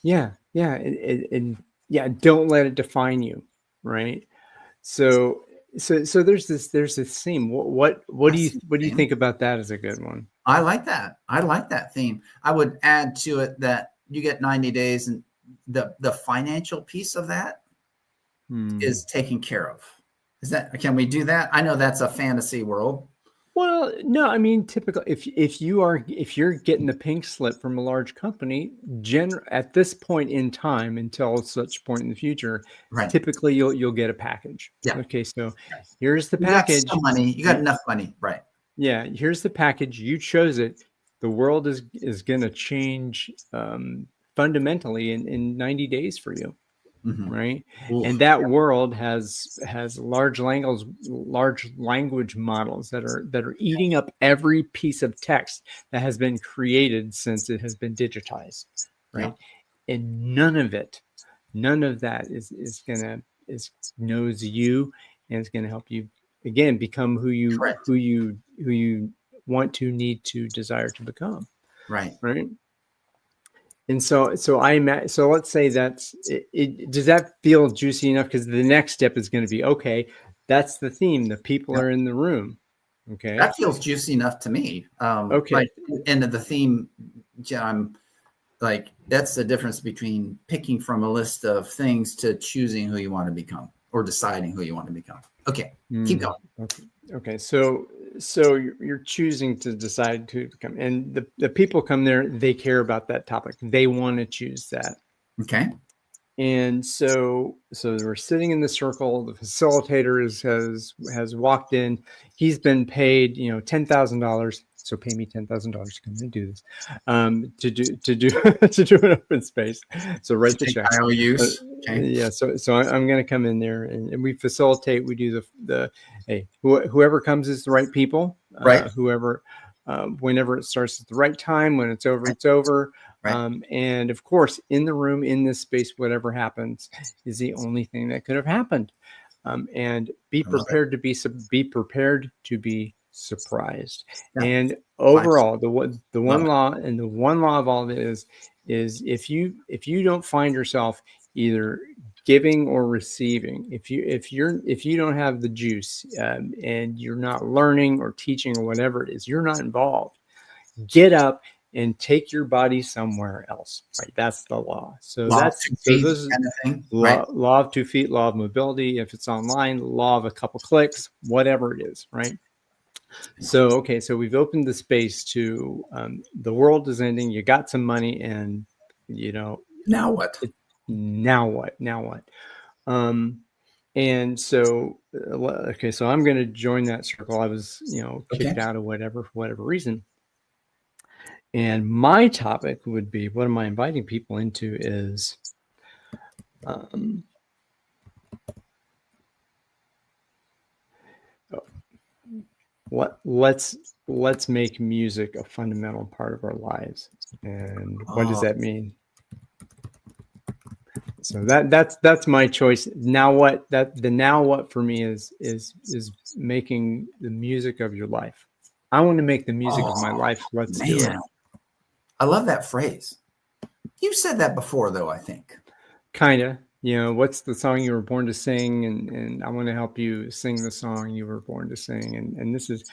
Yeah, and yeah, don't let it define you, right? So so there's this theme. I see What do the you theme. think about that as a good one? I like that. I like that theme. I would add to it that you get 90 days, and the financial piece of that Hmm. is taken care of. Is that, can we do that? I know that's a fantasy world. Well, no, I mean, typically, if you're getting the pink slip from a large company, at this point in time, until such point in the future, Right. typically you'll get a package. Yeah. Okay, so here's the You got some package. money. You got You, enough money. Right. yeah, here's the package. You chose it. The world is going to change fundamentally in 90 days for you, Mm-hmm. right? Ooh, And that world has large language models that are eating up every piece of text that has been created since it has been digitized, yeah. right? And none of that is knows you, and it's going to help you again become Correct. who you want to, need to, desire to become, Right. right? And so let's say does that feel juicy enough? Because the next step is going to be, okay, that's the theme. The people Yeah. are in the room. Okay. That feels juicy enough to me. Okay. Like, and the theme, yeah, I'm like, that's the difference between picking from a list of things to choosing who you want to become or deciding who you want to become. Okay. Keep Mm, going. okay. Okay. So you're choosing to decide to become, and the people come there, they care about that topic. They want to choose that. Okay. And so we're sitting in the circle. The facilitator has walked in. He's been paid, $10,000. So pay me $10,000 to come in and do this, to do to do an open space. So To write the take check. IOUs. Okay. Yeah. So I'm going to come in there, and we facilitate. We do the hey, whoever comes is the right people. Right. Whoever, whenever it starts at the right time, when it's over, Right. it's over. Right. And of course, in the room, in this space, whatever happens is the only thing that could have happened. And be I love it. prepared to be prepared to be surprised. Yeah. And 5 overall, the Love one it. law, and the one law of all of it is if you don't find yourself either giving or receiving, if you don't have the juice, and you're not learning or teaching or whatever it is, you're not involved. Get up and take your body somewhere else, right? That's the law. So Law of 2 feet this is kind of thing. Right. law of 2 feet, law of mobility. If it's online, law of a couple clicks, whatever it is, right? So okay, so we've opened the space to, the world is ending. You got some money, and you know Now what? now what? Now what? Um, and so okay, so I'm going to join that circle. I was Okay. kicked out of whatever for whatever reason. And my topic would be, what am I inviting people into is, um, what let's let's make music a fundamental part of our lives. And what does Oh, that mean? So that's my choice. Now what for me is making the music of your life. I want to make the music of my life. Let's do it. man. I love that phrase. You've said that before, though, I think. Kind of. What's the song you were born to sing? And I want to help you sing the song you were born to sing. And this is,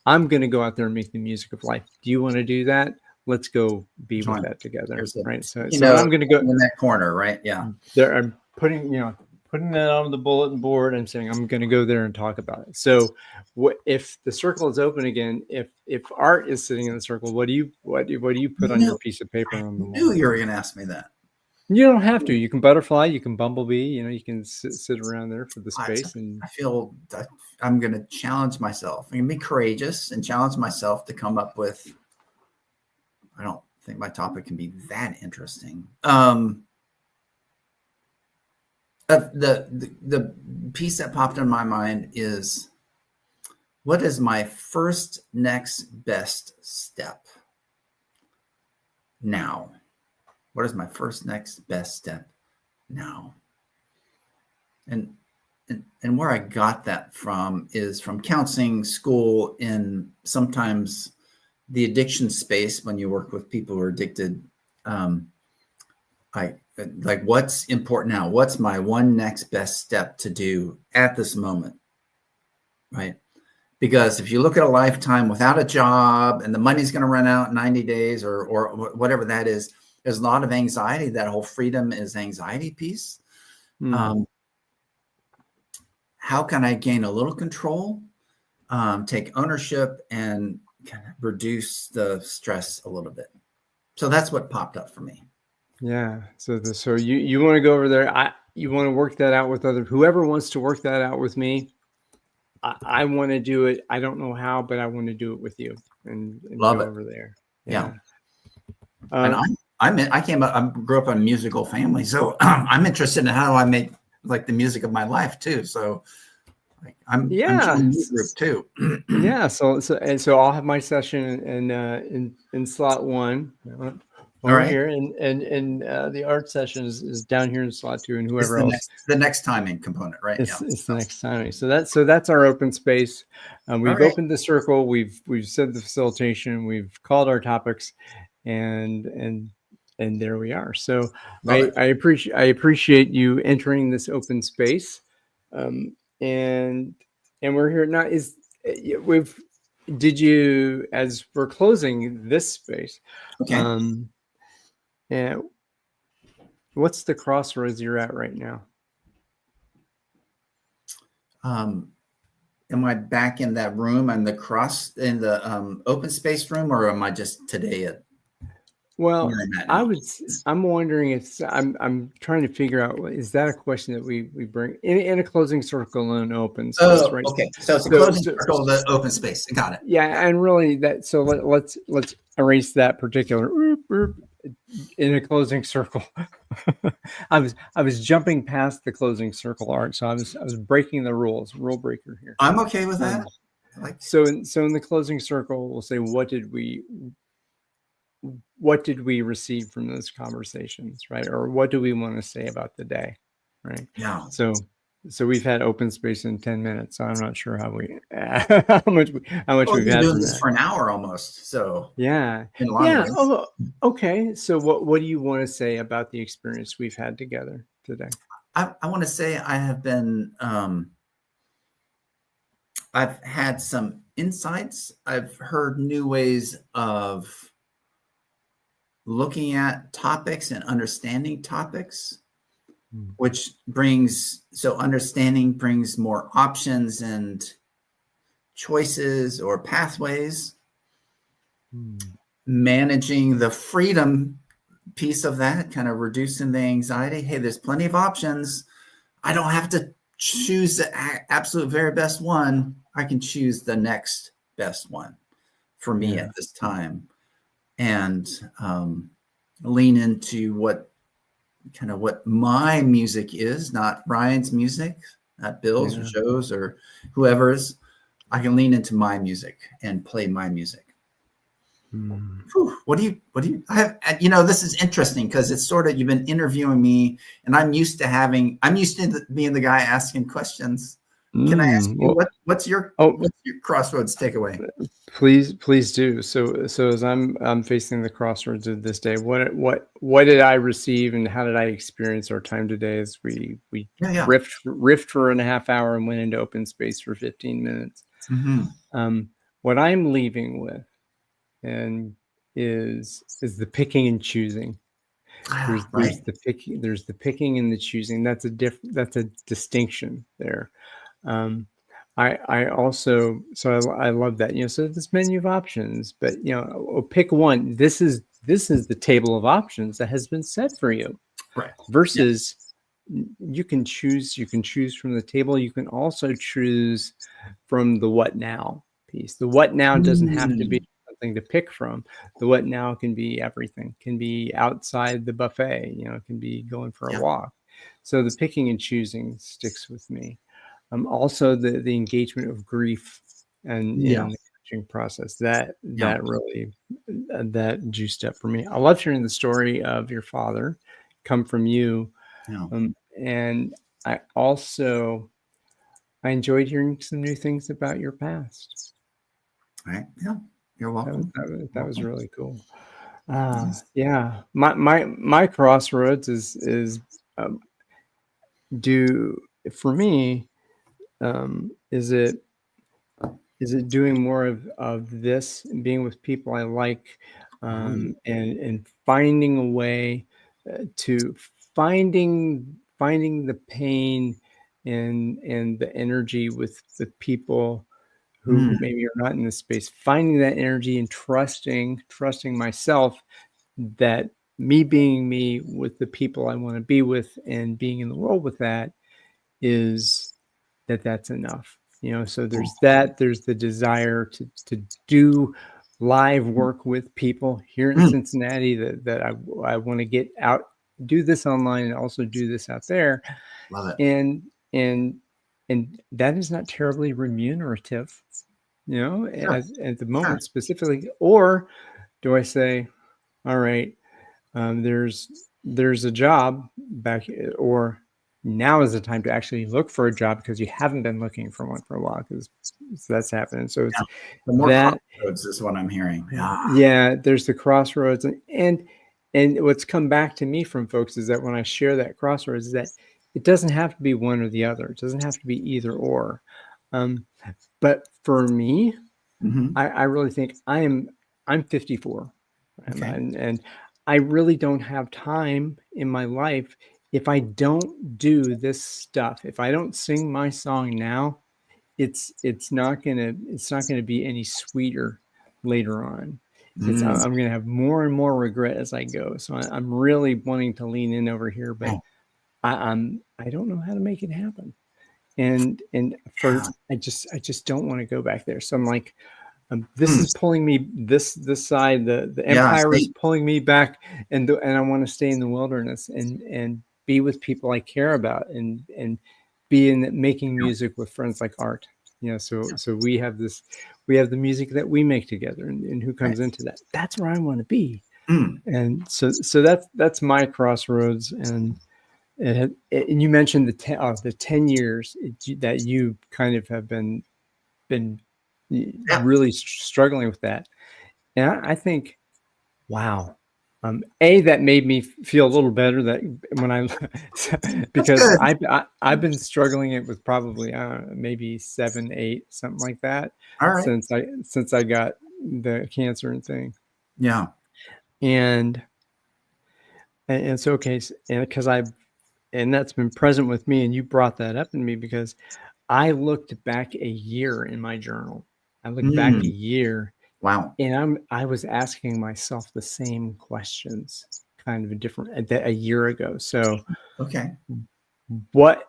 I'm going to go out there and make the music of life. Do you want to do that? Let's go be with that together. Right. So I'm going to go in that corner, right? Yeah. There, I'm putting that on the bulletin board and saying, I'm going to go there and talk about it. So if the circle is open again, if Art is sitting in the circle, what do you put on your piece of paper on the wall? I knew you were going to ask me that. You don't have to. You can butterfly. You can bumblebee. You can sit around there for the space. And I feel that I'm going to challenge myself. I'm going to be courageous and challenge myself to come up with. I don't think my topic can be that interesting. The piece that popped in my mind is, what is my first next best step now? What is my first next best step now? And where I got that from is from counseling, school, in sometimes the addiction space. When you work with people who are addicted, like, what's important now? What's my one next best step to do at this moment? Right? Because if you look at a lifetime without a job and the money's going to run out in 90 days or whatever that is, there's a lot of anxiety. That whole freedom is anxiety piece. How can I gain a little control, take ownership, and kind of reduce the stress a little bit? So that's what popped up for me. Yeah. So you want to go over there. You want to work that out with whoever wants to work that out with me. I want to do it. I don't know how, but I want to do it with you and Love go it. over there. Yeah. And I grew up in a musical family, so I'm interested in how do I make like the music of my life too. So I'm joining the group too. Yeah. So I'll have my session in slot 1. Over here, and the art session is down here in slot 2, and whoever else. The next timing component, right? It's the next timing. So that's our open space. We've opened the circle. We've said the facilitation. We've called our topics, and there we are. So I appreciate you entering this open space, and we're here now. Did you, as we're closing this space? Okay. And what's the crossroads you're at right now? Am I back in that room and in the open space room, or am I just today at? Well, I'm wondering I'm trying to figure out, is that a question that we bring in a closing circle and open space, right? Okay. So it's a closing circle, the open space. Got it. Yeah. And really so let's erase that particular in a closing circle. I was jumping past the closing circle, Art. So I was breaking the rules, rule breaker here. I'm okay with that. So in the closing circle, we'll say, what did we receive from those conversations, right? Or what do we want to say about the day, right? Yeah. So we've had open space in 10 minutes. So I'm not sure how much we've had. Doing this for an hour almost. So yeah. Okay. So what do you want to say about the experience we've had together today? I want to say I have been. I've had some insights. I've heard new ways of looking at topics and understanding topics. Which understanding brings more options and choices or pathways. Managing the freedom piece of that, kind of reducing the anxiety. Hey, there's plenty of options. I don't have to choose the absolute very best one. I can choose the next best one for me at this time, and lean into what my music is, not Ryan's music, not Bill's or Joe's or whoever's. I can lean into my music and play my music. Whew, what do you I have, this is interesting because it's sort of, you've been interviewing me and I'm used to being the guy asking questions. Can I ask you what's your crossroads takeaway? Please do. So as I'm facing the crossroads of this day, what did I receive and how did I experience our time today as we riffed for a half hour and went into open space for 15 minutes. What I'm leaving with and is the picking and choosing. There's the picking and the choosing. That's a distinction there. I also, I love that, so this menu of options, but pick one. This is the table of options that has been set for you, right? Versus you can choose from the table. You can also choose from the what now piece. The what now doesn't have to be something to pick from. The what now can be everything. Can be outside the buffet. It can be going for a walk. So the picking and choosing sticks with me. Also the engagement of grief and the coaching process that really that juiced up for me. I love hearing the story of your father come from you. And I enjoyed hearing some new things about your past. Right. Yeah. You're welcome. That was really cool. Yeah. My crossroads is for me, is it doing more of this and being with people I like, and finding a way to finding the pain and the energy with the people who maybe are not in this space, finding that energy and trusting myself that me being me with the people I want to be with and being in the world with that is that's enough. So there's the desire to do live work with people here in Cincinnati that I want to get out, do this online and also do this out there. Love it. And that is not terribly remunerative, at the moment specifically. Or do I say, all right, there's a job back, or now is the time to actually look for a job because you haven't been looking for one for a while, because that's happening. So it's the more crossroads is what I'm hearing. Yeah, there's the crossroads, and what's come back to me from folks is that when I share that crossroads, is that it doesn't have to be one or the other. It doesn't have to be either or. But for me, I really think I'm 54, and I really don't have time in my life if I don't do this stuff. If I don't sing my song now, it's not gonna be any sweeter later on. I'm gonna have more and more regret as I go. So I'm really wanting to lean in over here, but I don't know how to make it happen. And I just don't want to go back there. So I'm like, this is pulling me this side. The empire is pulling me back, and I want to stay in the wilderness and be with people I care about and be in making music with friends like Art. So we have the music that we make together, and who comes into that. That's where I want to be. And so that's my crossroads. And you mentioned the 10 years that you kind of have been really struggling with that. And I think, wow. That made me feel a little better that when because I've been struggling it with probably maybe 7, 8, something like that. Since I got the cancer and thing. Yeah. And so, okay. And because and that's been present with me, and you brought that up in me because I looked back a year in my journal. I looked back a year. Wow. And I was asking myself the same questions, kind of a year ago. So, okay, what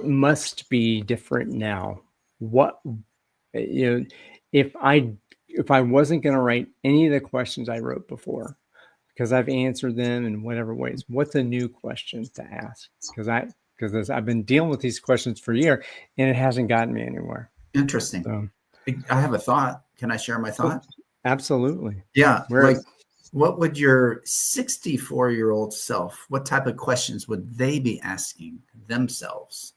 must be different now? If I wasn't going to write any of the questions I wrote before, because I've answered them in whatever ways, what's a new question to ask? Because because I've been dealing with these questions for a year and it hasn't gotten me anywhere. Interesting. So, I have a thought. Can I share my thought? absolutely. Yeah. Where, what would your 64-year-old self, what type of questions would they be asking themselves?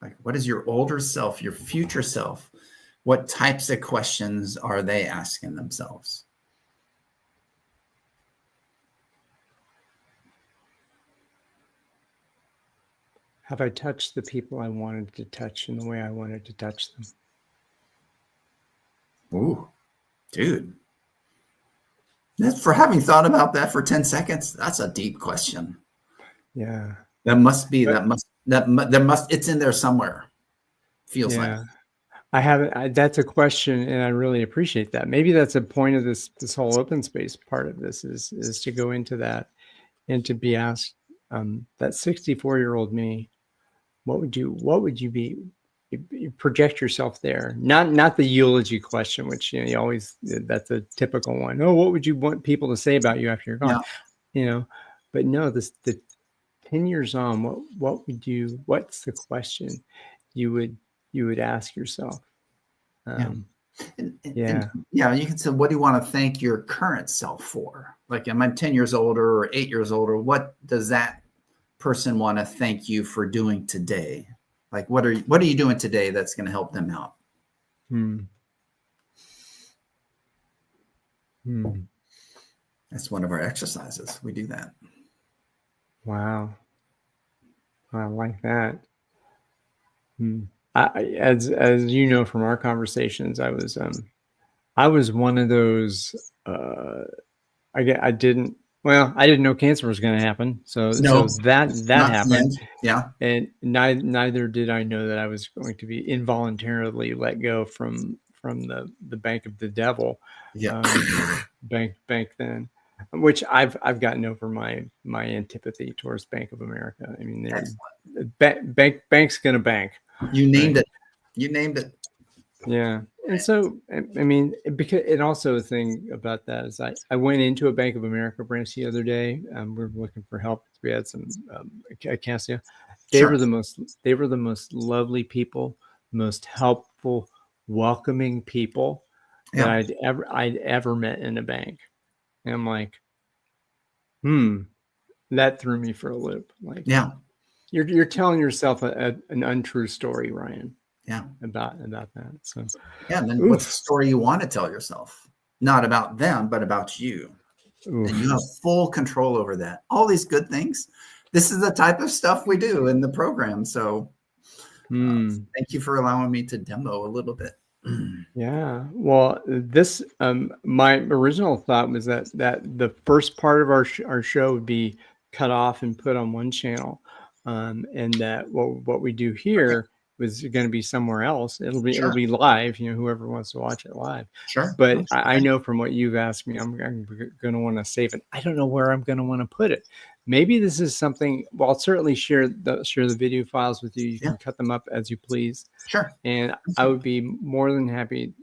Like, what is your older self, your future self? What types of questions are they asking themselves? have I touched the people I wanted to touch in the way I wanted to touch them? Ooh, dude. For having thought about that for 10 seconds, that's a deep question. Yeah. That must be, it's in there somewhere. Feels like. I haven't. That's a question, and I really appreciate that. Maybe that's a point of this whole open space part of this is to go into that and to be asked, that 64-year-old me, what would you be? You project yourself there, not the eulogy question, which you always, that's a typical one. Oh, what would you want people to say about you after you're gone? Yeah. But no, the 10 years on, what's the question you would ask yourself? And you can say, what do you want to thank your current self for? Like, am I 10 years older or 8 years older? What does that person want to thank you for doing today? Like, what are you doing today that's going to help them out? That's one of our exercises. We do that. Wow. I like that. As you know from our conversations, I was one of those. I didn't know cancer was going to happen, so that happened. Yeah, and neither did I know that I was going to be involuntarily let go from the bank of the devil. Bank then. Which I've gotten over my antipathy towards Bank of America. I mean, bank's gonna bank. You named it. You named it. Yeah, and so I mean, because it also a thing about that is I went into a Bank of America branch the other day. We were looking for help. We had some Acacia. They were the most lovely people, most helpful, welcoming people that I'd ever met in a bank. And I'm like, that threw me for a loop. Like, you're telling yourself an untrue story, Ryan. About that. So then what's the story you want to tell yourself? Not about them, but about you. And you have full control over that. All these good things. This is the type of stuff we do in the program. So thank you for allowing me to demo a little bit. Yeah. Well, this my original thought was that the first part of our show would be cut off and put on one channel, and that what we do here was going to be somewhere else. It'll be live. Whoever wants to watch it live. Sure. But I know from what you've asked me, I'm going to want to save it. I don't know where I'm going to want to put it. Maybe this is something. Well, I'll certainly share the video files with you. You can cut them up as you please. Sure. And I would be more than happy,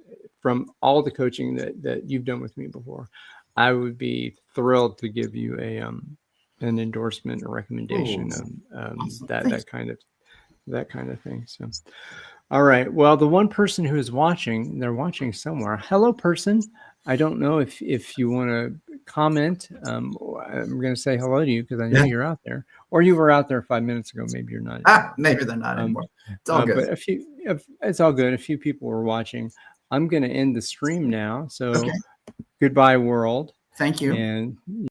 from all the coaching that you've done with me before, I would be thrilled to give you an endorsement or recommendation of awesome. that kind of thing. So, all right. Well, the one person who is watching, they're watching somewhere. Hello, person. I don't know if you want to comment. I'm going to say hello to you because I know you're out there, or you were out there 5 minutes ago. Maybe you're not. Maybe they're not anymore. It's all good. But it's all good. A few people were watching. I'm going to end the stream now. So goodbye, world. Thank you. And